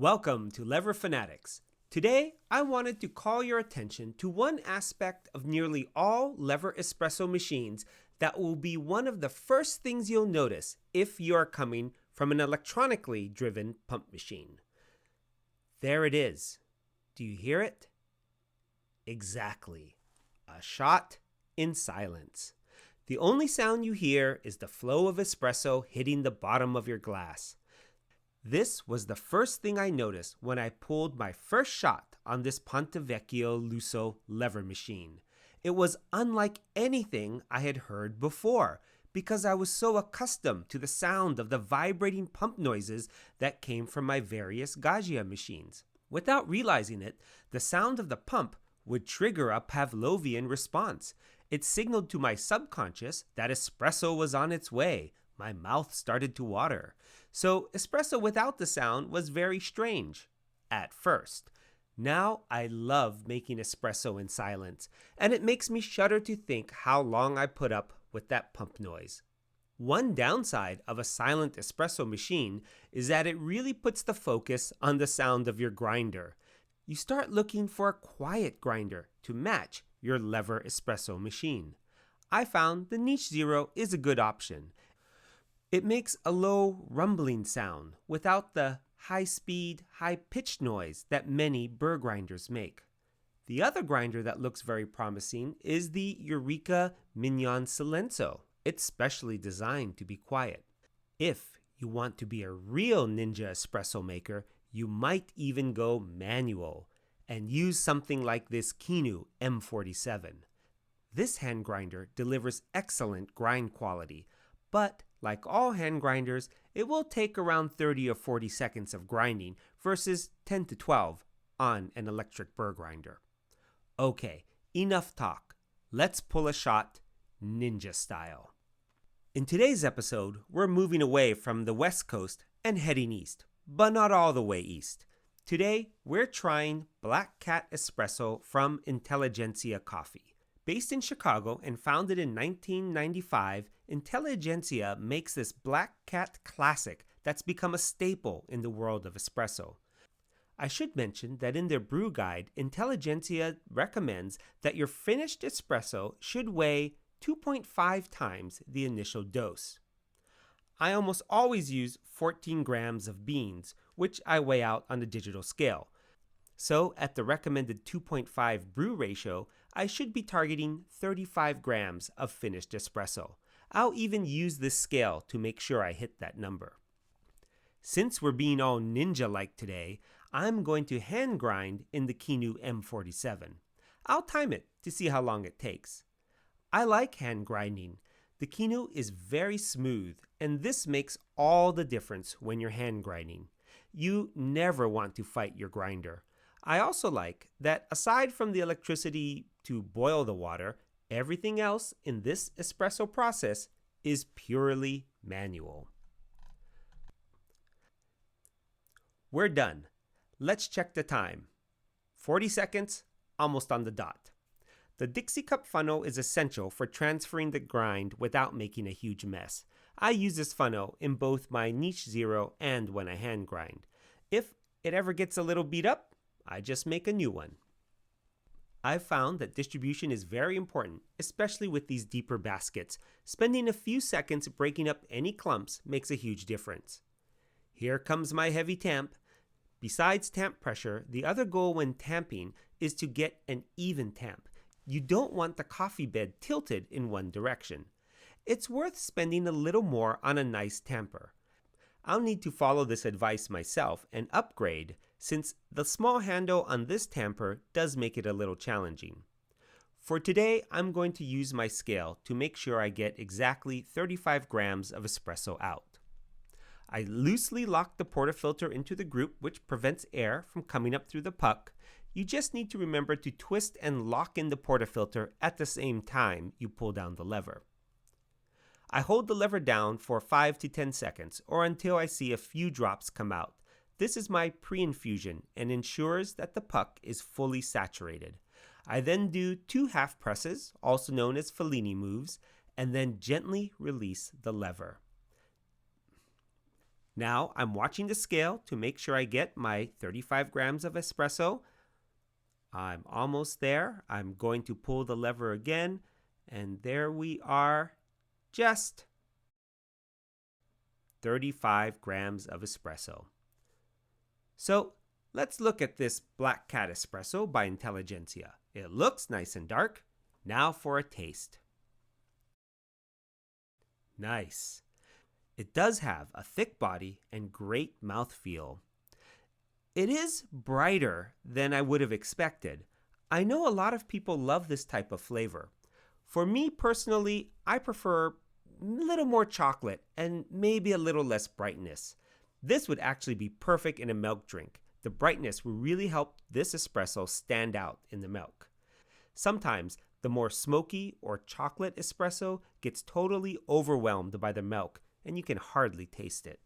Welcome to Lever Fanatics. Today, I wanted to call your attention to one aspect of nearly all lever espresso machines that will be one of the first things you'll notice if you are coming from an electronically driven pump machine. There it is. Do you hear it? Exactly. A shot in silence. The only sound you hear is the flow of espresso hitting the bottom of your glass. This was the first thing I noticed when I pulled my first shot on this Ponte Vecchio Lusso lever machine. It was unlike anything I had heard before because I was so accustomed to the sound of the vibrating pump noises that came from my various Gaggia machines. Without realizing it, the sound of the pump would trigger a Pavlovian response. It signaled to my subconscious that espresso was on its way. My mouth started to water. So espresso without the sound was very strange at first. Now I love making espresso in silence, and it makes me shudder to think how long I put up with that pump noise. One downside of a silent espresso machine is that it really puts the focus on the sound of your grinder. You start looking for a quiet grinder to match your lever espresso machine. I found the Niche Zero is a good option. It makes a low rumbling sound without the high-speed, high-pitched noise that many burr grinders make. The other grinder that looks very promising is the Eureka Mignon Silenzio. It's specially designed to be quiet. If you want to be a real ninja espresso maker, you might even go manual and use something like this Kinu M47. This hand grinder delivers excellent grind quality, but like all hand grinders, it will take around 30 or 40 seconds of grinding versus 10 to 12 on an electric burr grinder. Okay, enough talk. Let's pull a shot ninja style. In today's episode, we're moving away from the West Coast and heading east, but not all the way east. Today, we're trying Black Cat Espresso from Intelligentsia Coffee. Based in Chicago and founded in 1995, Intelligentsia makes this Black Cat classic that's become a staple in the world of espresso. I should mention that in their brew guide, Intelligentsia recommends that your finished espresso should weigh 2.5 times the initial dose. I almost always use 14 grams of beans, which I weigh out on a digital scale. So at the recommended 2.5 brew ratio, I should be targeting 35 grams of finished espresso. I'll even use this scale to make sure I hit that number. Since we're being all ninja-like today, I'm going to hand grind in the Kinu M47. I'll time it to see how long it takes. I like hand grinding. The Kinu is very smooth, and this makes all the difference when you're hand grinding. You never want to fight your grinder. I also like that aside from the electricity to boil the water, everything else in this espresso process is purely manual. We're done. Let's check the time. 40 seconds, almost on the dot. The Dixie cup funnel is essential for transferring the grind without making a huge mess. I use this funnel in both my Niche Zero and when I hand grind. If it ever gets a little beat up, I just make a new one. I've found that distribution is very important, especially with these deeper baskets. Spending a few seconds breaking up any clumps makes a huge difference. Here comes my heavy tamp. Besides tamp pressure, the other goal when tamping is to get an even tamp. You don't want the coffee bed tilted in one direction. It's worth spending a little more on a nice tamper. I'll need to follow this advice myself and upgrade since the small handle on this tamper does make it a little challenging. For today, I'm going to use my scale to make sure I get exactly 35 grams of espresso out. I loosely lock the portafilter into the group, which prevents air from coming up through the puck. You just need to remember to twist and lock in the portafilter at the same time you pull down the lever. I hold the lever down for 5 to 10 seconds or until I see a few drops come out. This is my pre-infusion and ensures that the puck is fully saturated. I then do 2 half presses, also known as Fellini moves, and then gently release the lever. Now I'm watching the scale to make sure I get my 35 grams of espresso. I'm almost there. I'm going to pull the lever again, and there we are, just 35 grams of espresso. So let's look at this Black Cat Espresso by Intelligentsia. It looks nice and dark. Now for a taste. Nice. It does have a thick body and great mouthfeel. It is brighter than I would have expected. I know a lot of people love this type of flavor. For me personally, I prefer a little more chocolate and maybe a little less brightness. This would actually be perfect in a milk drink. The brightness will really help this espresso stand out in the milk. Sometimes the more smoky or chocolate espresso gets totally overwhelmed by the milk and you can hardly taste it.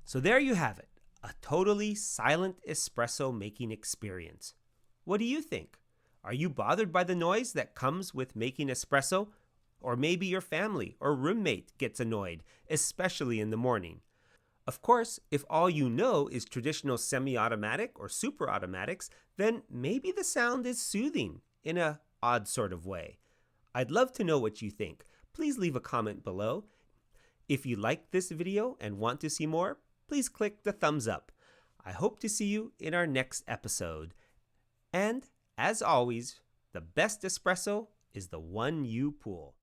So there you have it, a totally silent espresso making experience. What do you think? Are you bothered by the noise that comes with making espresso? Or maybe your family or roommate gets annoyed, especially in the morning. Of course, if all you know is traditional semi-automatic or super automatics, then maybe the sound is soothing in an odd sort of way. I'd love to know what you think. Please leave a comment below. If you liked this video and want to see more, please click the thumbs up. I hope to see you in our next episode. And as always, the best espresso is the one you pour.